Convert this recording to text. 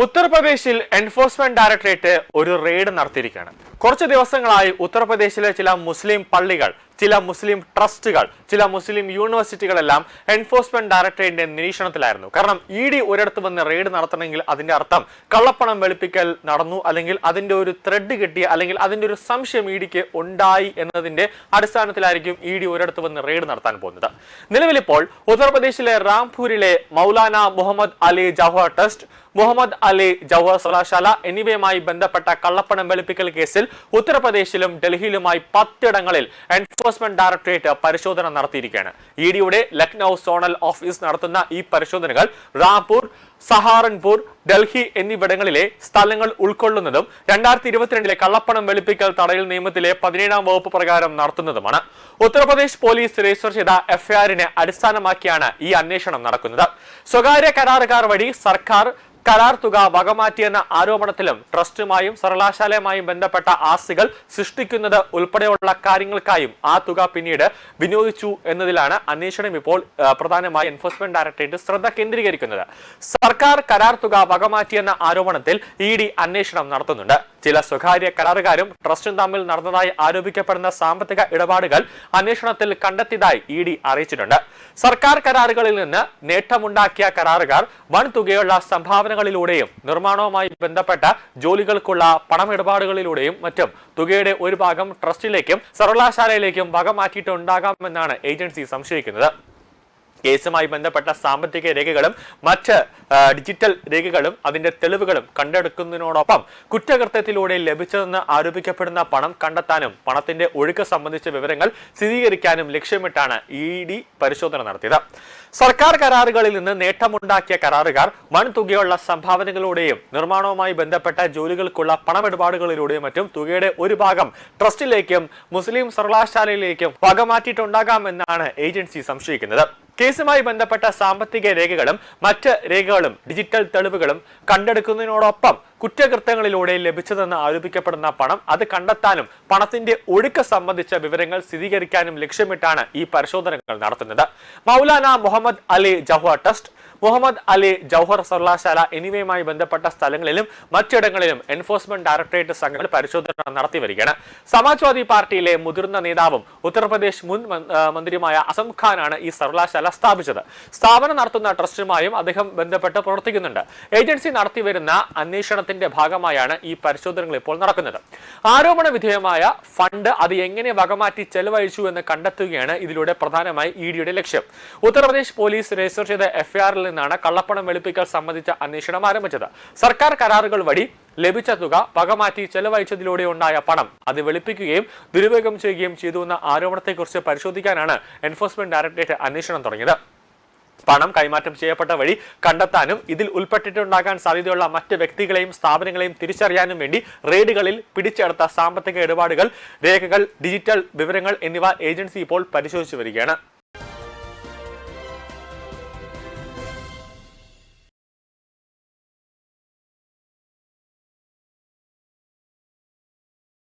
ഉത്തർപ്രദേശിൽ enforcement directorate ഒരു raid നടത്തിയിരിക്കുകയാണ്. കുറച്ച് ദിവസങ്ങളായി ഉത്തർപ്രദേശിലെ ചില മുസ്ലിം പള്ളികൾ, ചില മുസ്ലിം ട്രസ്റ്റുകൾ, ചില മുസ്ലിം യൂണിവേഴ്സിറ്റികളെല്ലാം എൻഫോഴ്സ്മെന്റ് ഡയറക്ടറേറ്റിന്റെ നിരീക്ഷണത്തിലായിരുന്നു. കാരണം ഇ.ഡി. ഒരിടത്ത് വന്ന് റെയ്ഡ് നടത്തണമെങ്കിൽ അതിന്റെ അർത്ഥം കള്ളപ്പണം വെളുപ്പിക്കൽ നടന്നു, അല്ലെങ്കിൽ അതിന്റെ ഒരു ത്രെഡ് കിട്ടിയ, അല്ലെങ്കിൽ അതിന്റെ ഒരു സംശയം ഇ.ഡിക്ക് ഉണ്ടായി എന്നതിന്റെ അടിസ്ഥാനത്തിലായിരിക്കും ഇ.ഡി. ഒരിടത്ത് വന്ന് റെയ്ഡ് നടത്താൻ പോകുന്നത്. നിലവിലിപ്പോൾ ഉത്തർപ്രദേശിലെ റാംപൂരിലെ മൗലാന മുഹമ്മദ് അലി ജൗഹർ ട്രസ്റ്റ്, മുഹമ്മദ് അലി ജൗഹർ സർവകലാശാല എന്നിവയുമായി ബന്ധപ്പെട്ട കള്ളപ്പണം വെളുപ്പിക്കൽ കേസിൽ ഉത്തർപ്രദേശിലും ഡൽഹിയിലുമായി 10 ഇടങ്ങളിൽ എൻഫോഴ്സ്മെന്റ് ഡയറക്ടറേറ്റ് പരിശോധന നടത്തിയിരിക്കുകയാണ്. ഇ.ഡിയുടെ ലക്നൌ സോണൽ ഓഫീസ് നടത്തുന്ന ഈ പരിശോധനകൾ റാംപൂർ, സഹാറൻപൂർ, ഡൽഹി എന്നിവിടങ്ങളിലെ സ്ഥലങ്ങൾ ഉൾക്കൊള്ളുന്നതും 2022 കള്ളപ്പണം വെളുപ്പിക്കൽ തടയൽ നിയമത്തിലെ 17ാം വകുപ്പ് പ്രകാരം നടത്തുന്നതുമാണ്. ഉത്തർപ്രദേശ് പോലീസ് രജിസ്റ്റർ ചെയ്ത എഫ്ഐആറിനെ അടിസ്ഥാനമാക്കിയാണ് ഈ അന്വേഷണം നടക്കുന്നത്. സ്വകാര്യ കരാറുകാർ വഴി സർക്കാർ കരാർ തുക വകമാറ്റിയെന്ന ആരോപണത്തിലും ട്രസ്റ്റുമായും സർവകലാശാലയുമായും ബന്ധപ്പെട്ട ആസ്തികൾ സൃഷ്ടിക്കുന്നത് ഉൾപ്പെടെയുള്ള കാര്യങ്ങൾക്കായും ആ തുക പിന്നീട് വിനിയോഗിച്ചു എന്നതിലാണ് അന്വേഷണം ഇപ്പോൾ പ്രധാനമായി എൻഫോഴ്സ്മെന്റ് ഡയറക്ടറേറ്റ് ശ്രദ്ധ കേന്ദ്രീകരിക്കുന്നത്. സർക്കാർ കരാർ തുക വകമാറ്റിയെന്ന ആരോപണത്തിൽ ഇ.ഡി. അന്വേഷണം നടത്തുന്നുണ്ട്. ചില സ്വകാര്യ കരാറുകാരും ട്രസ്റ്റും തമ്മിൽ നടന്നതായി ആരോപിക്കപ്പെടുന്ന സാമ്പത്തിക ഇടപാടുകൾ അന്വേഷണത്തിൽ കണ്ടെത്തിയതായി ഇ.ഡി. അറിയിച്ചിട്ടുണ്ട്. സർക്കാർ കരാറുകളിൽ നിന്ന് നേട്ടമുണ്ടാക്കിയ കരാറുകാർ വൻ തുകയുള്ള സംഭാവനകളിലൂടെയും നിർമ്മാണവുമായി ബന്ധപ്പെട്ട ജോലികൾക്കുള്ള പണമിടപാടുകളിലൂടെയും മറ്റും തുകയുടെ ഒരു ഭാഗം ട്രസ്റ്റിലേക്കും സർവകലാശാലയിലേക്കും വകമാറ്റിയിട്ടുണ്ടാകാമെന്നാണ് ഏജൻസി സംശയിക്കുന്നത്. കേസുമായി ബന്ധപ്പെട്ട സാമ്പത്തിക രേഖകളും മറ്റ് ഡിജിറ്റൽ രേഖകളും അതിന്റെ തെളിവുകളും കണ്ടെടുക്കുന്നതിനോടൊപ്പം കുറ്റകൃത്യത്തിലൂടെ ലഭിച്ചതെന്ന് ആരോപിക്കപ്പെടുന്ന പണം കണ്ടെത്താനും പണത്തിന്റെ ഒഴുക്ക് സംബന്ധിച്ച വിവരങ്ങൾ സ്ഥിരീകരിക്കാനും ലക്ഷ്യമിട്ടാണ് ഇ.ഡി. പരിശോധന നടത്തിയത്. സർക്കാർ കരാറുകളിൽ നിന്ന് നേട്ടമുണ്ടാക്കിയ കരാറുകാർ വൻ തുകയുള്ള സംഭാവനകളിലൂടെയും നിർമ്മാണവുമായി ബന്ധപ്പെട്ട ജോലികൾക്കുള്ള പണമിടപാടുകളിലൂടെയും മറ്റും തുകയുടെ ഒരു ഭാഗം ട്രസ്റ്റിലേക്കും മുസ്ലിം സർവകലാശാലയിലേക്കും വകമാറ്റിയിട്ടുണ്ടാകാമെന്നാണ് ഏജൻസി സംശയിക്കുന്നത്. കേസുമായി ബന്ധപ്പെട്ട സാമ്പത്തിക രേഖകളും മറ്റ് രേഖകളും ഡിജിറ്റൽ തെളിവുകളും കണ്ടെടുക്കുന്നതിനോടൊപ്പം കുറ്റകൃത്യങ്ങളിലൂടെ ലഭിച്ചതെന്ന് ആരോപിക്കപ്പെടുന്ന പണം അത് കണ്ടെത്താനും പണത്തിന്റെ ഒഴുക്ക് സംബന്ധിച്ച വിവരങ്ങൾ സ്ഥിരീകരിക്കാനും ലക്ഷ്യമിട്ടാണ് ഈ പരിശോധനകൾ നടത്തുന്നത്. മൗലാന മുഹമ്മദ് അലി ജൗഹർ ട്രസ്റ്റ്, മുഹമ്മദ് അലി ജൗഹർ സർവകലാശാല എന്നിവയുമായി ബന്ധപ്പെട്ട സ്ഥലങ്ങളിലും മറ്റിടങ്ങളിലും എൻഫോഴ്സ്മെന്റ് ഡയറക്ടറേറ്റ് സംഘങ്ങൾ പരിശോധന നടത്തി വരികയാണ്. സമാജ്വാദി പാർട്ടിയിലെ മുതിർന്ന നേതാവും ഉത്തർപ്രദേശ് മുൻ മന്ത്രിയുമായ അസം ഖാനാണ് ഈ സർവകലാശാല സ്ഥാപിച്ചത്. സ്ഥാപനം നടത്തുന്ന ട്രസ്റ്റുമായും അദ്ദേഹം ബന്ധപ്പെട്ട് പ്രവർത്തിക്കുന്നുണ്ട്. ഏജൻസി നടത്തിവരുന്ന അന്വേഷണത്തിന്റെ ഭാഗമായാണ് ഈ പരിശോധനകൾ ഇപ്പോൾ നടക്കുന്നത്. ആരോപണ വിധേയമായ ഫണ്ട് അത് എങ്ങനെ വകമാറ്റി ചെലവഴിച്ചു എന്ന് കണ്ടെത്തുകയാണ് ഇതിലൂടെ പ്രധാനമായി ഇ.ഡിയുടെ ലക്ഷ്യം. ഉത്തർപ്രദേശ് പോലീസ് രജിസ്റ്റർ ചെയ്ത എഫ്ഐആറിൽ നിന്നാണ് കള്ളപ്പണം വെളുപ്പിക്കൽ സംബന്ധിച്ച അന്വേഷണം ആരംഭിച്ചത്. സർക്കാർ കരാറുകൾ വഴി ലഭിച്ച തുക വകമാറ്റി ചെലവഴിച്ചതിലൂടെ ഉണ്ടായ പണം അത് വെളുപ്പിക്കുകയും ദുരുപയോഗം ചെയ്യുകയും ചെയ്തു എന്ന ആരോപണത്തെക്കുറിച്ച് പരിശോധിക്കാനാണ് എൻഫോഴ്സ്മെന്റ് ഡയറക്ടറേറ്റ് അന്വേഷണം തുടങ്ങിയത്. പണം കൈമാറ്റം ചെയ്യപ്പെട്ട വഴി കണ്ടെത്താനും ഇതിൽ ഉൾപ്പെട്ടിട്ടുണ്ടാകാൻ സാധ്യതയുള്ള മറ്റ് വ്യക്തികളെയും സ്ഥാപനങ്ങളെയും തിരിച്ചറിയാനും വേണ്ടി റെയ്ഡുകളിൽ പിടിച്ചെടുത്ത സാമ്പത്തിക ഇടപാടുകൾ, രേഖകൾ, ഡിജിറ്റൽ വിവരങ്ങൾ എന്നിവ ഏജൻസി ഇപ്പോൾ പരിശോധിച്ചു വരികയാണ്.